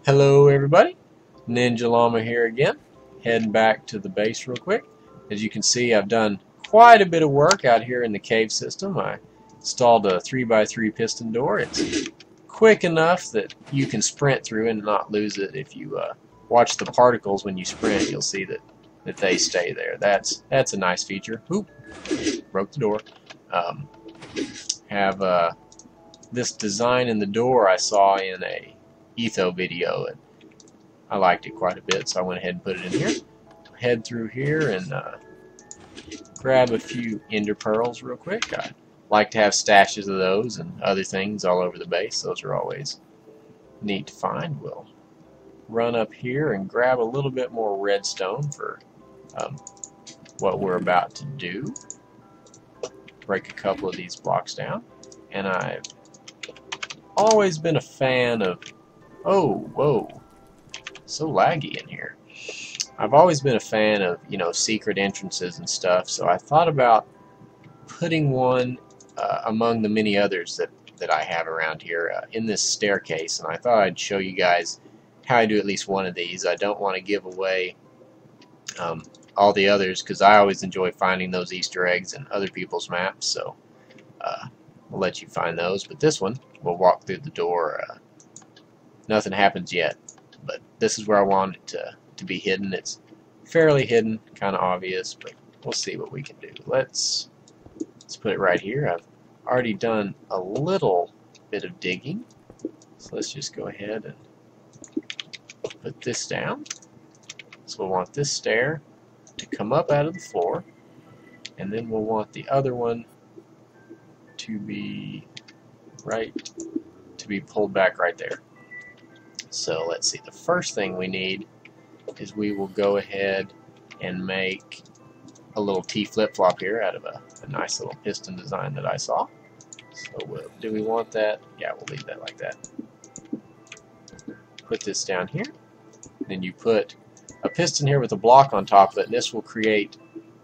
Hello everybody, Ninja Llama here again, heading back to the base real quick. As you can see, I've done quite a bit of work out here in the cave system. I installed a 3x3 piston door. It's quick enough that you can sprint through and not lose it. If you watch the particles when you sprint, you'll see that they stay there. That's a nice feature. Oop, broke the door. Have this design in the door I saw in a Etho video, and I liked it quite a bit, so I went ahead and put it in here. Head through here and grab a few ender pearls real quick. I like to have stashes of those and other things all over the base. Those are always neat to find. We'll run up here and grab a little bit more redstone for what we're about to do. Break a couple of these blocks down, and I've always been a fan of whoa, so laggy in here. I've always been a fan of, secret entrances and stuff, so I thought about putting one among the many others that I have around here in this staircase, and I thought I'd show you guys how I do at least one of these. I don't want to give away all the others because I always enjoy finding those Easter eggs in other people's maps, so I'll let you find those. But this one, we'll walk through the door. Nothing happens yet, but this is where I want it to be hidden. It's fairly hidden, kind of obvious, but we'll see what we can do. Let's put it right here. I've already done a little bit of digging, so let's just go ahead and put this down. So we'll want this stair to come up out of the floor, and then we'll want the other one to be pulled back right there. So let's see, the first thing we need is we will go ahead and make a little T flip-flop here out of a nice little piston design that I saw. So do we want that? Yeah, we'll leave that like that. Put this down here. Then you put a piston here with a block on top of it, and this will create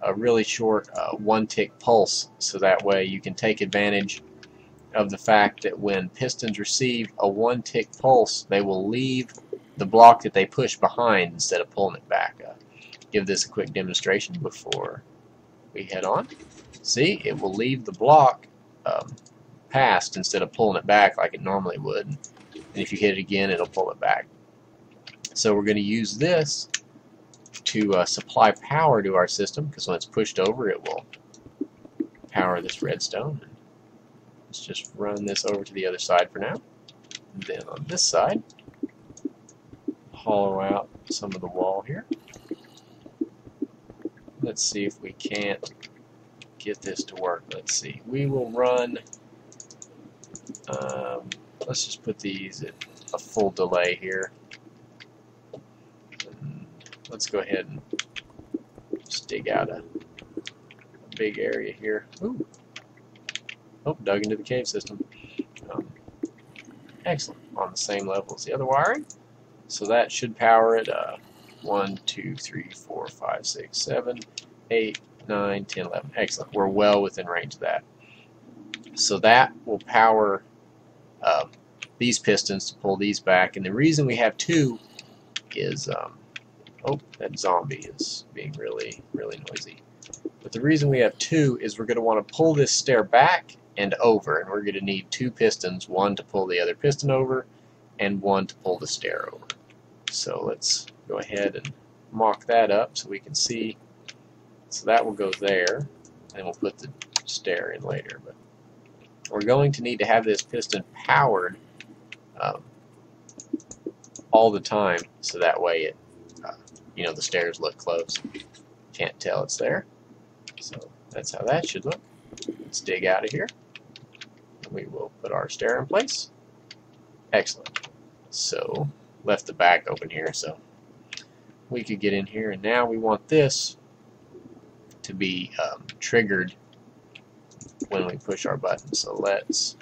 a really short one-tick pulse, so that way you can take advantage of the fact that when pistons receive a one-tick pulse, they will leave the block that they push behind instead of pulling it back. Give this a quick demonstration before we head on. See, it will leave the block past instead of pulling it back like it normally would, and if you hit it again, it'll pull it back. So we're going to use this to supply power to our system, because when it's pushed over, it will power this redstone. Let's just run this over to the other side for now. And then on this side, hollow out some of the wall here. Let's see if we can't get this to work. Let's see. We will run, let's just put these at a full delay here. And let's go ahead and just dig out a big area here. Ooh. Oh, dug into the cave system. Excellent. On the same level as the other wiring. So that should power it 1, 2, 3, 4, 5, 6, 7, 8, 9, 10, 11. Excellent. We're well within range of that. So that will power these pistons to pull these back. And the reason we have two is, oh, that zombie is being really, really noisy. But the reason we have two is we're going to want to pull this stair back and over, and we're going to need two pistons, one to pull the other piston over and one to pull the stair over. So let's go ahead and mock that up so we can see. So that will go there, and we'll put the stair in later. But we're going to need to have this piston powered all the time, so that way it, the stairs look close. Can't tell it's there. So that's how that should look. Let's dig out of here. We will put our stair in place. Excellent. So left the back open here, so we could get in here, and now we want this to be triggered when we push our button. So let's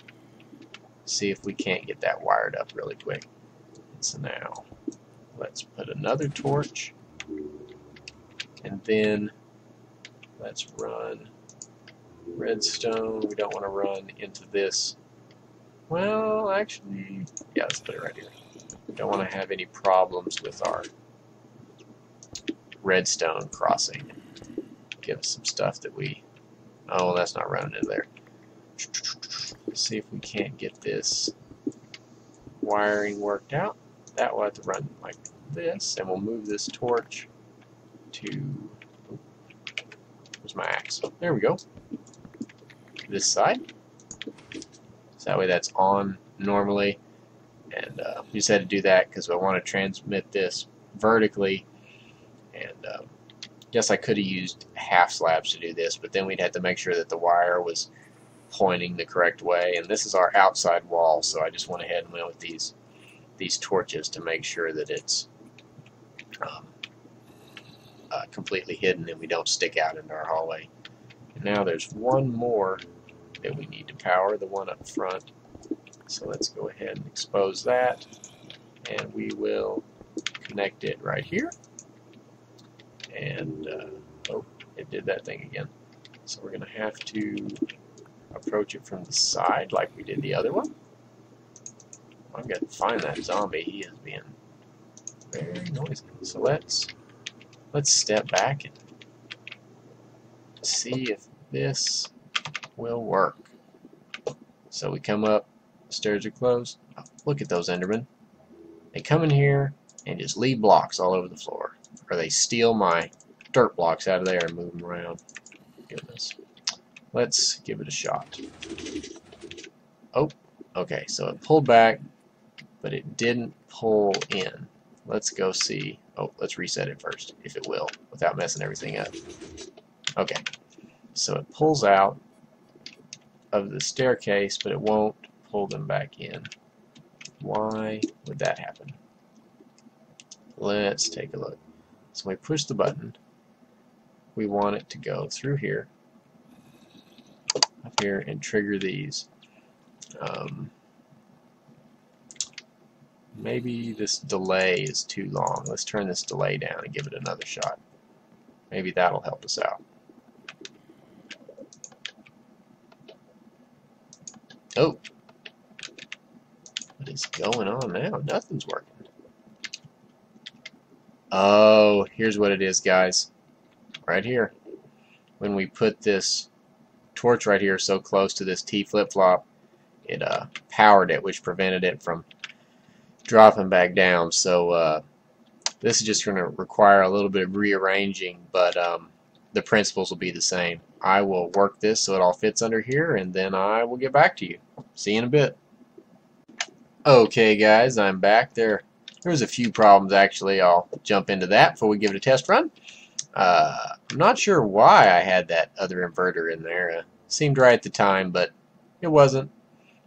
see if we can't get that wired up really quick. So now let's put another torch, and then let's run redstone. We don't want to run into this. Well, actually, yeah, let's put it right here. We don't want to have any problems with our redstone crossing. Give us some stuff that we... Oh, that's not running in there. Let's see if we can't get this wiring worked out. That will have to run like this, and we'll move this torch to... Where's my axe? Oh, there we go. This side. So that way that's on normally. And we just had to do that because I want to transmit this vertically. And guess I could have used half slabs to do this, but then we'd have to make sure that the wire was pointing the correct way. And this is our outside wall, so I just went ahead and went with these torches to make sure that it's completely hidden and we don't stick out into our hallway. And now there's one more that we need to power, the one up front. So let's go ahead and expose that, and we will connect it right here. And oh, it did that thing again. So we're going to have to approach it from the side like we did the other one. I've got to find that zombie. He is being very noisy. So let's step back and see if this will work. So we come up, stairs are closed. Oh, look at those Endermen. They come in here and just leave blocks all over the floor. Or they steal my dirt blocks out of there and move them around. Goodness. Let's give it a shot. Oh, okay, so it pulled back, but it didn't pull in. Let's go see. Oh, let's reset it first, if it will, without messing everything up. Okay, so it pulls out of the staircase, but it won't pull them back in. Why would that happen? Let's take a look. So we push the button. We want it to go through here, up here, and trigger these. Maybe this delay is too long. Let's turn this delay down and give it another shot. Maybe that'll help us out. Oh, what is going on now? Nothing's working. Oh, here's what it is, guys. Right here. When we put this torch right here so close to this T flip-flop, it powered it, which prevented it from dropping back down. So this is just going to require a little bit of rearranging, but the principles will be the same. I will work this so it all fits under here, and then I will get back to you. See you in a bit. Okay, guys, I'm back. There was a few problems, actually. I'll jump into that before we give it a test run. I'm not sure why I had that other inverter in there. Seemed right at the time, but it wasn't,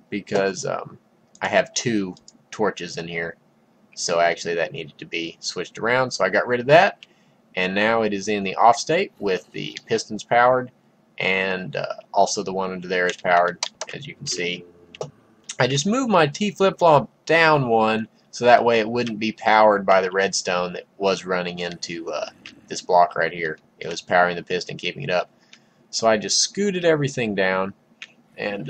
because I have two torches in here. So actually that needed to be switched around, so I got rid of that. And now it is in the off state with the pistons powered, and also the one under there is powered, as you can see. I just moved my T flip-flop down one, so that way it wouldn't be powered by the redstone that was running into this block right here. It was powering the piston, keeping it up. So I just scooted everything down and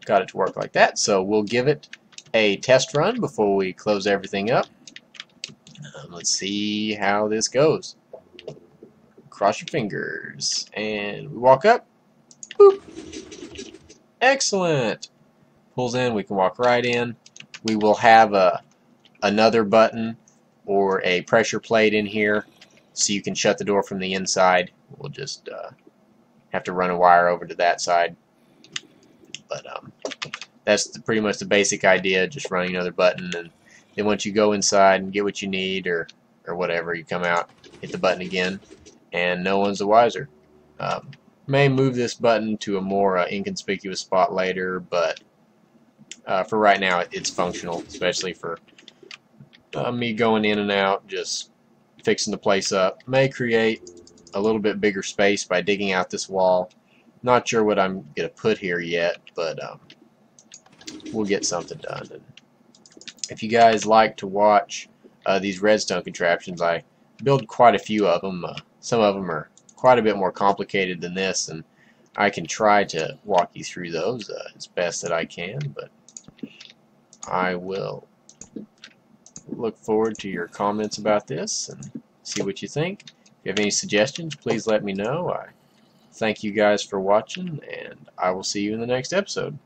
got it to work like that. So we'll give it a test run before we close everything up. Let's see how this goes. Cross your fingers, and we walk up. Boop. Excellent. Pulls in, we can walk right in. We will have another button or a pressure plate in here so you can shut the door from the inside. We'll just have to run a wire over to that side. But that's pretty much the basic idea, just running another button, and then once you go inside and get what you need or whatever, you come out, hit the button again, and no one's the wiser. May move this button to a more inconspicuous spot later, but for right now it's functional, especially for me going in and out, just fixing the place up. May create a little bit bigger space by digging out this wall. Not sure what I'm going to put here yet, but we'll get something done. And if you guys like to watch these redstone contraptions, I build quite a few of them. Some of them are quite a bit more complicated than this, and I can try to walk you through those as best that I can, but I will look forward to your comments about this and see what you think. If you have any suggestions, please let me know. I thank you guys for watching, and I will see you in the next episode.